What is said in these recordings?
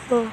Opo,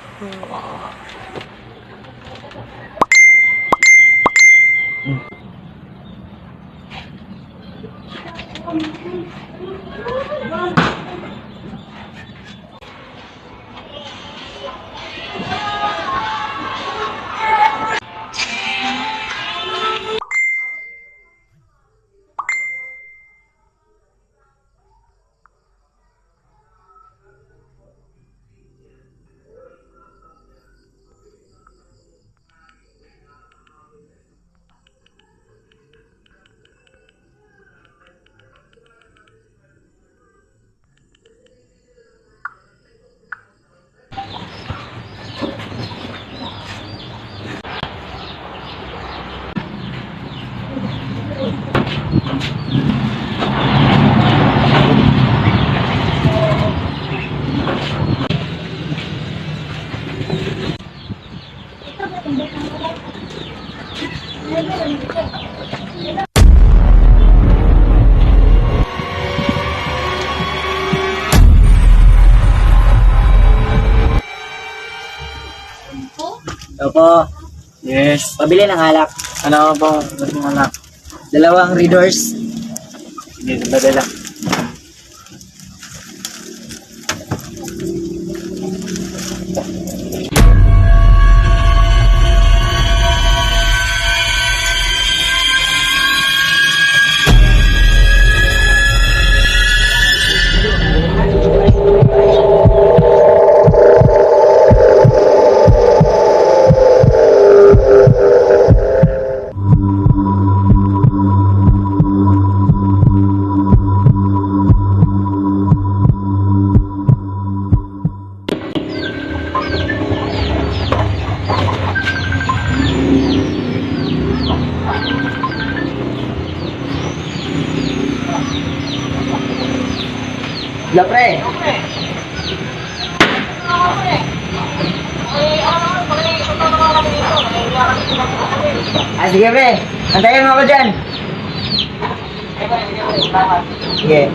Yes. pabili ng alak. Ano po? Ano anak? 2 readers. Hindi na badala. La pre. Sige pre, antayin mo ako dyan. Sige.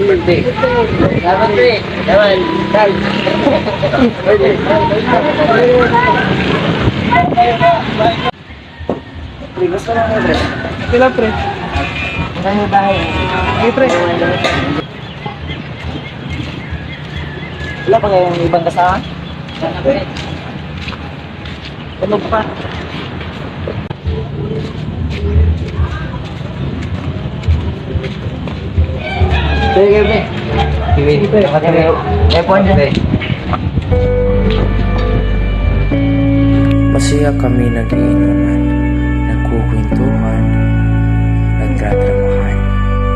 Birthday. Selamat pre. Selamat. Pre, gusto mo na pre? Sila pre. Saan yung bahay? Hey pre. Wala pa kayong ibang kasama? Sana pre. Tulog pa. Sige pre. Sige pre. Epon dyan. Masaya kami nag-iinuman, nagkukwentuhan, nagdradramahan.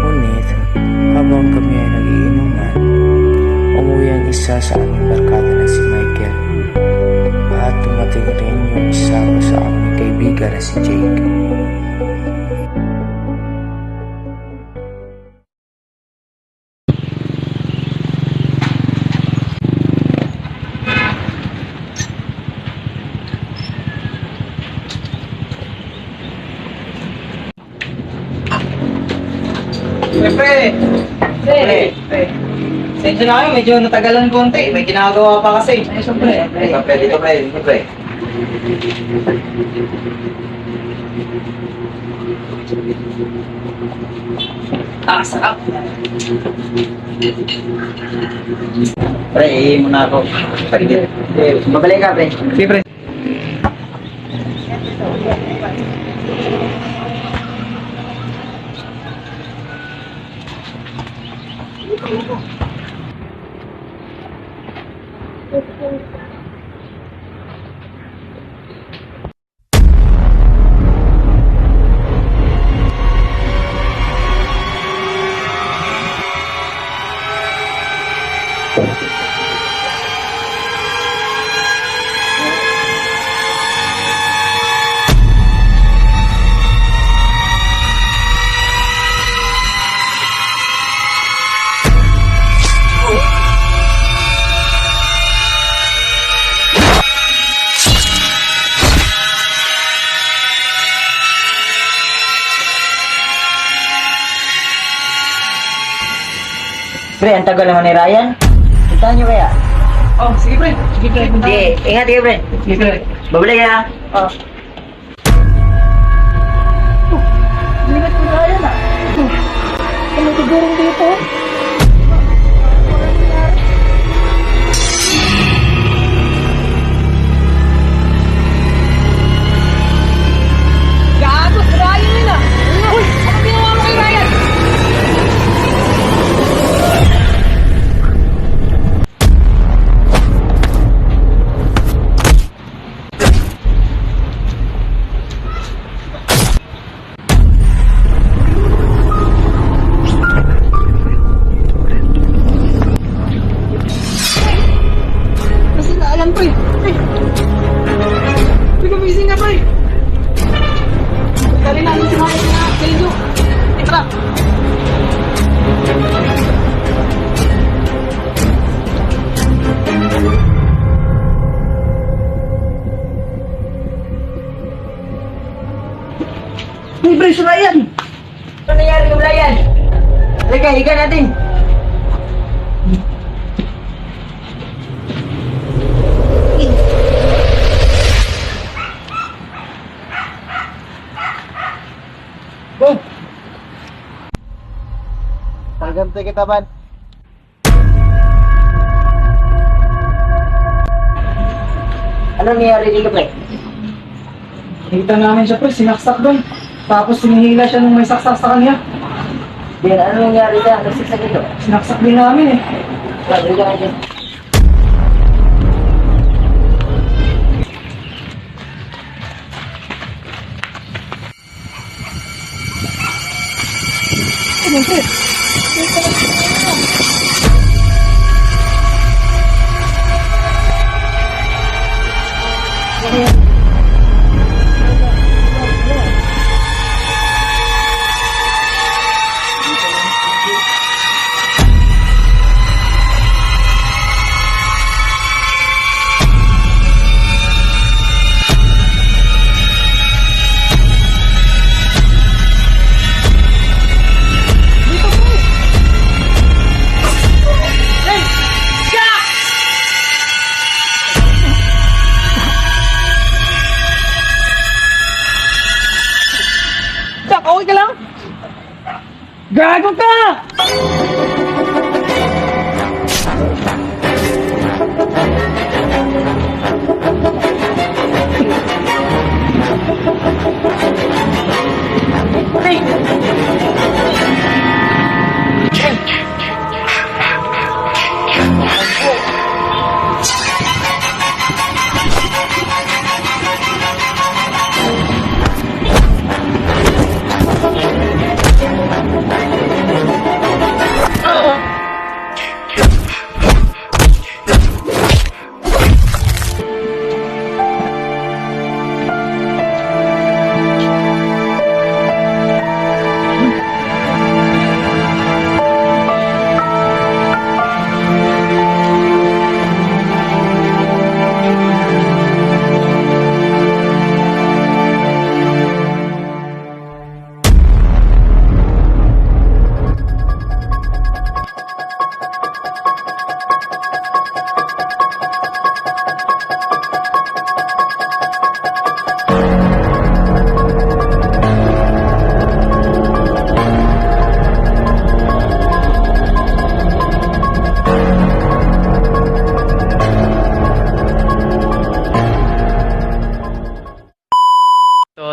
Ngunit, habang kami ay nag-iinuman, umuwi ang isa sa aming barkada na si Michael. At tumating rin yung isa sa aming kaibigan na si Jake. Pre. Sensya na kayo, medyo natagalan konti. May ginagawa pa kasi. Ay, so pre. Dito pre. Sarap. Pre, ihin mo na ako. Babalik ka pre. Sige pre. Pre, ang tagal naman ni Ryan. Puntahan nyo kaya? Oh, sige pre. Sige pre. Sige, ingat kayo, pre. Sige pre. Babalik kaya. Oh. Ligat ko na yan ah. Ano sigurong dito? Gago, Ryan yun ah. Uy, ano ginawa mo kay Ryan? Kasi naalam pre. Pre, gumising nga pre. Dali namin si Maya na Keljo. Tara. Hey, pre, si Ryan. Ano nangyari kay Ryan? Halika, higa natin. Boom. Pagante kita ban. Ano nangyari dito, pre? Nakita namin siya pre, sinaksak doon. Tapos sinihila siya nung may saksak sa kanya. Din, ano nangyari dyan? Nagsiksag dito. Sinaksak din namin eh. Halika natin. Ano pre? Jack, okay ka lang? Gago ka!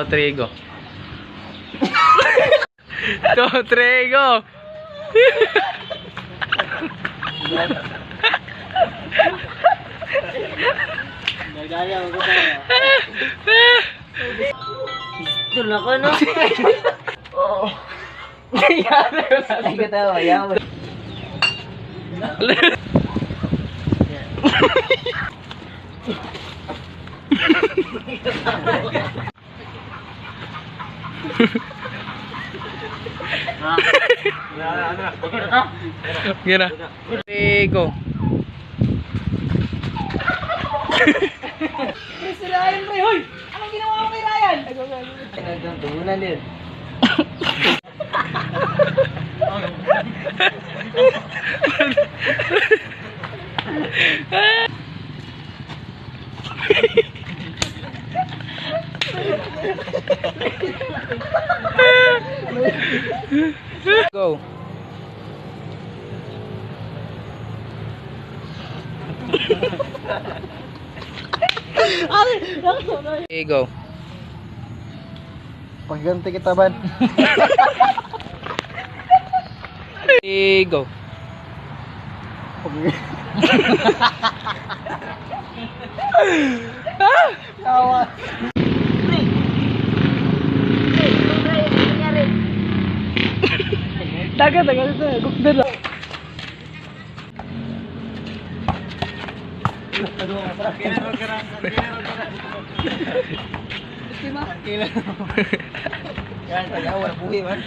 Trigo. To Trigo. Nagaya ko ba? Ito na ko, no? Oo. Nangyari ko na. Ay, katawa, yaw. Gana. Okay, go. Si Ryan, pre, hoy! Anong ginawa mo kay Ryan? Tumunan din. Go. Okay, go. Pagganti kita ban. Okay, go. Kawa. Dagat, dagat. Gupda lang. Yan, tagawa, buhi man.